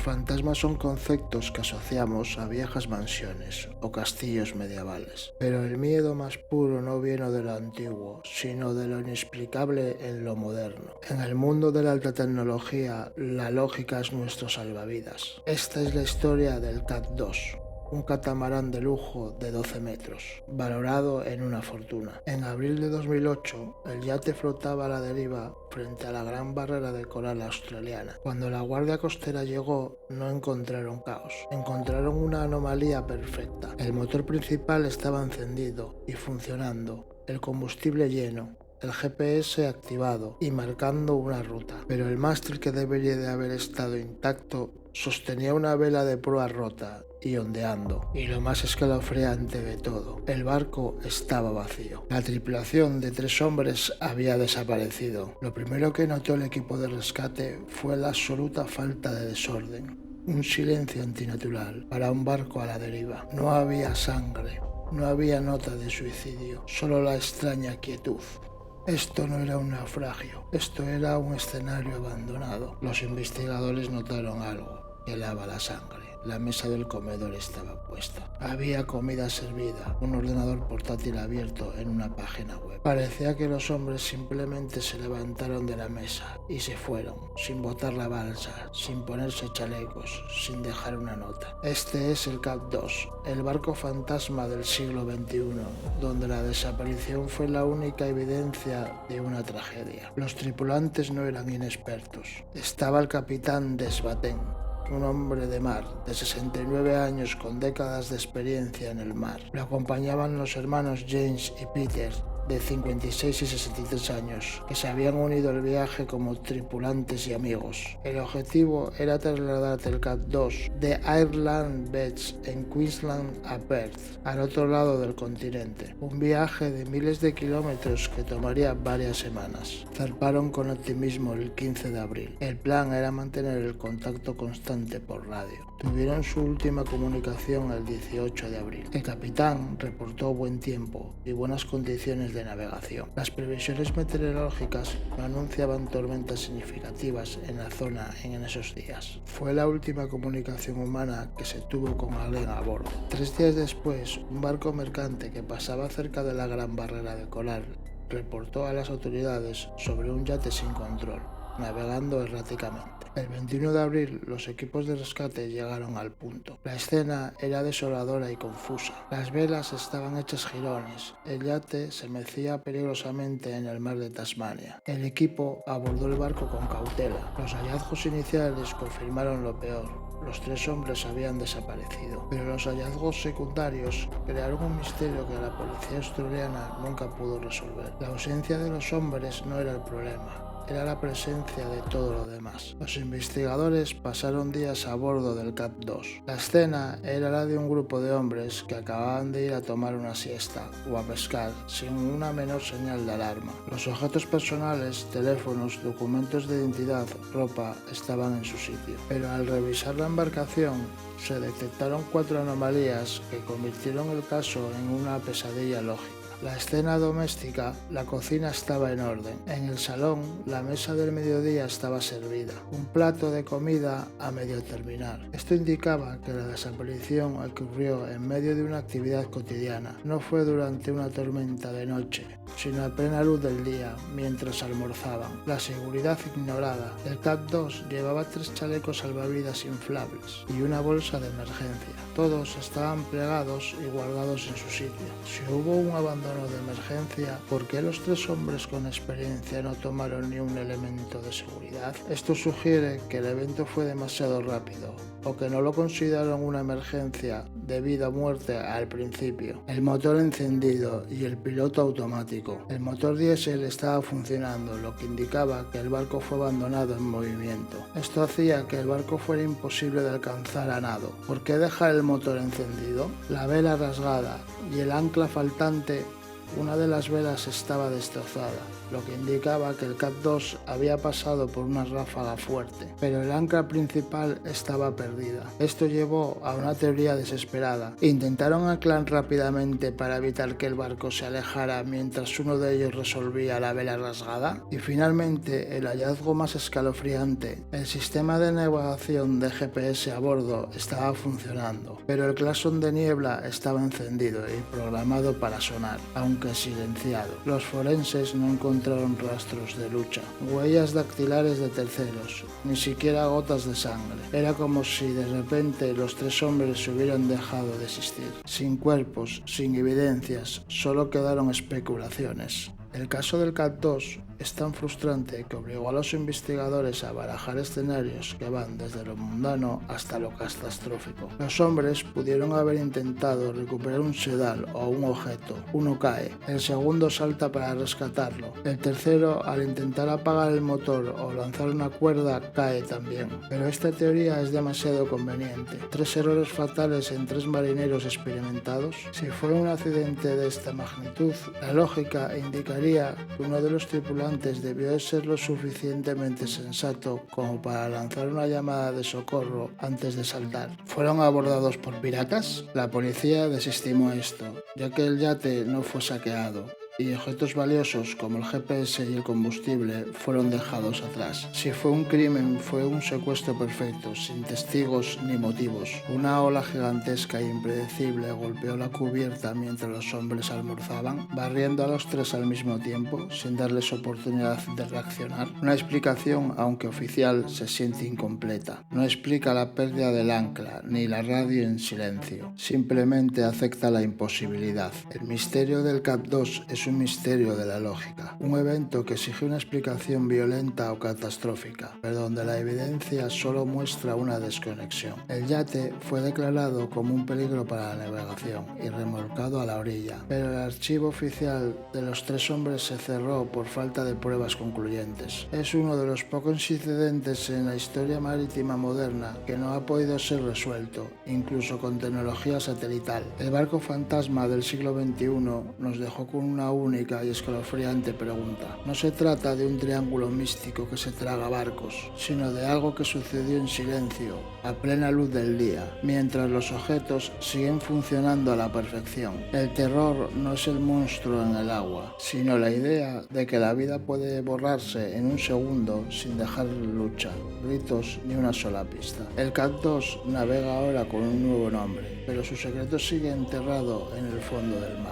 fantasmas son conceptos que asociamos a viejas mansiones o castillos medievales, pero el miedo más puro no viene de lo antiguo, sino de lo inexplicable en lo moderno. En el mundo de la alta tecnología, la lógica es nuestro salvavidas. Esta es la historia del Cat 2. Un catamarán de lujo de 12 metros, valorado en una fortuna. En abril de 2008, el yate flotaba a la deriva frente a la gran barrera de coral australiana. Cuando la guardia costera llegó, no encontraron caos, encontraron una anomalía perfecta. El motor principal estaba encendido y funcionando, el combustible lleno, el GPS activado y marcando una ruta, pero el mástil, que debería de haber estado intacto, sostenía una vela de proa rota y ondeando, y lo más escalofriante de todo, el barco estaba vacío. La tripulación de 3 hombres había desaparecido. Lo primero que notó el equipo de rescate fue la absoluta falta de desorden, un silencio antinatural para un barco a la deriva. No había sangre, no había nota de suicidio, solo la extraña quietud. Esto no era un naufragio, esto era un escenario abandonado. Los investigadores notaron algo que helaba la sangre. La mesa del comedor estaba puesta. Había comida servida, un ordenador portátil abierto en una página web. Parecía que los hombres simplemente se levantaron de la mesa y se fueron, sin botar la balsa, sin ponerse chalecos, sin dejar una nota. Este es el Cat 2, el barco fantasma del siglo XXI, donde la desaparición fue la única evidencia de una tragedia. Los tripulantes no eran inexpertos. Estaba el capitán Desbaten, un hombre de mar de 69 años con décadas de experiencia en el mar. Lo acompañaban los hermanos James y Peter, de 56 y 63 años, que se habían unido al viaje como tripulantes y amigos. El objetivo era trasladar el Cat 2 de Ireland Beach en Queensland a Perth, al otro lado del continente. Un viaje de miles de kilómetros que tomaría varias semanas. Zarparon con optimismo el 15 de abril. El plan era mantener el contacto constante por radio. Tuvieron su última comunicación el 18 de abril. El capitán reportó buen tiempo y buenas condiciones de navegación. Las previsiones meteorológicas no anunciaban tormentas significativas en la zona en esos días. Fue la última comunicación humana que se tuvo con alguien a bordo. 3 días después, un barco mercante que pasaba cerca de la gran barrera de coral reportó a las autoridades sobre un yate sin control, navegando erráticamente. El 21 de abril, los equipos de rescate llegaron al punto. La escena era desoladora y confusa. Las velas estaban hechas jirones. El yate se mecía peligrosamente en el mar de Tasmania. El equipo abordó el barco con cautela. Los hallazgos iniciales confirmaron lo peor. Los 3 hombres habían desaparecido, pero los hallazgos secundarios crearon un misterio que la policía australiana nunca pudo resolver. La ausencia de los hombres no era el problema. Era la presencia de todo lo demás. Los investigadores pasaron días a bordo del Cat 2. La escena era la de un grupo de hombres que acababan de ir a tomar una siesta o a pescar sin una menor señal de alarma. Los objetos personales, teléfonos, documentos de identidad, ropa estaban en su sitio. Pero al revisar la embarcación, se detectaron 4 anomalías que convirtieron el caso en una pesadilla lógica. La escena doméstica, la cocina estaba en orden. En el salón, la mesa del mediodía estaba servida. Un plato de comida a medio terminar. Esto indicaba que la desaparición ocurrió en medio de una actividad cotidiana. No fue durante una tormenta de noche, sino a plena luz del día, mientras almorzaban. La seguridad ignorada. El Cat 2 llevaba 3 chalecos salvavidas inflables y una bolsa de emergencia. Todos estaban plegados y guardados en su sitio. Si hubo un abandono de emergencia, ¿por qué los 3 hombres con experiencia no tomaron ni un elemento de seguridad? Esto sugiere que el evento fue demasiado rápido, o que no lo consideraron una emergencia de vida o muerte al principio. El motor encendido y el piloto automático. El motor diésel estaba funcionando, lo que indicaba que el barco fue abandonado en movimiento. Esto hacía que el barco fuera imposible de alcanzar a nado. ¿Por qué dejar el motor encendido? La vela rasgada y el ancla faltante Una de las velas estaba destrozada, lo que indicaba que el Cat 2 había pasado por una ráfaga fuerte, pero el ancla principal estaba perdida. Esto llevó a una teoría desesperada. Intentaron anclar rápidamente para evitar que el barco se alejara mientras uno de ellos resolvía la vela rasgada. Y finalmente, el hallazgo más escalofriante: el sistema de navegación de GPS a bordo estaba funcionando, pero el claxon de niebla estaba encendido y programado para sonar, aunque silenciado. Los forenses no encontraron rastros de lucha, huellas dactilares de terceros, ni siquiera gotas de sangre. Era como si de repente los tres hombres se hubieran dejado de existir. Sin cuerpos, sin evidencias, solo quedaron especulaciones. El caso del Cat 2 es tan frustrante que obligó a los investigadores a barajar escenarios que van desde lo mundano hasta lo catastrófico. Los hombres pudieron haber intentado recuperar un sedal o un objeto. Uno cae, el segundo salta para rescatarlo, el tercero, al intentar apagar el motor o lanzar una cuerda, cae también. Pero esta teoría es demasiado conveniente. 3 errores fatales en 3 marineros experimentados. Si fue un accidente de esta magnitud, la lógica indicaría que uno de los tripulantes debió de ser lo suficientemente sensato como para lanzar una llamada de socorro antes de saltar. ¿Fueron abordados por piratas? La policía desestimó esto, ya que el yate no fue saqueado y objetos valiosos como el GPS y el combustible fueron dejados atrás. Si fue un crimen, fue un secuestro perfecto, sin testigos ni motivos. Una ola gigantesca e impredecible golpeó la cubierta mientras los hombres almorzaban, barriendo a los tres al mismo tiempo, sin darles oportunidad de reaccionar. Una explicación, aunque oficial, se siente incompleta. No explica la pérdida del ancla, ni la radio en silencio. Simplemente acepta la imposibilidad. El misterio del Cat 2 es un misterio de la lógica, un evento que exige una explicación violenta o catastrófica, pero donde la evidencia solo muestra una desconexión. El yate fue declarado como un peligro para la navegación y remolcado a la orilla, pero el archivo oficial de los 3 hombres se cerró por falta de pruebas concluyentes. Es uno de los pocos incidentes en la historia marítima moderna que no ha podido ser resuelto, incluso con tecnología satelital. El barco fantasma del siglo XXI nos dejó con una única y escalofriante pregunta. No se trata de un triángulo místico que se traga barcos, sino de algo que sucedió en silencio, a plena luz del día, mientras los objetos siguen funcionando a la perfección. El terror no es el monstruo en el agua, sino la idea de que la vida puede borrarse en un segundo sin dejar lucha, gritos ni una sola pista. El Cat 2 navega ahora con un nuevo nombre, pero su secreto sigue enterrado en el fondo del mar.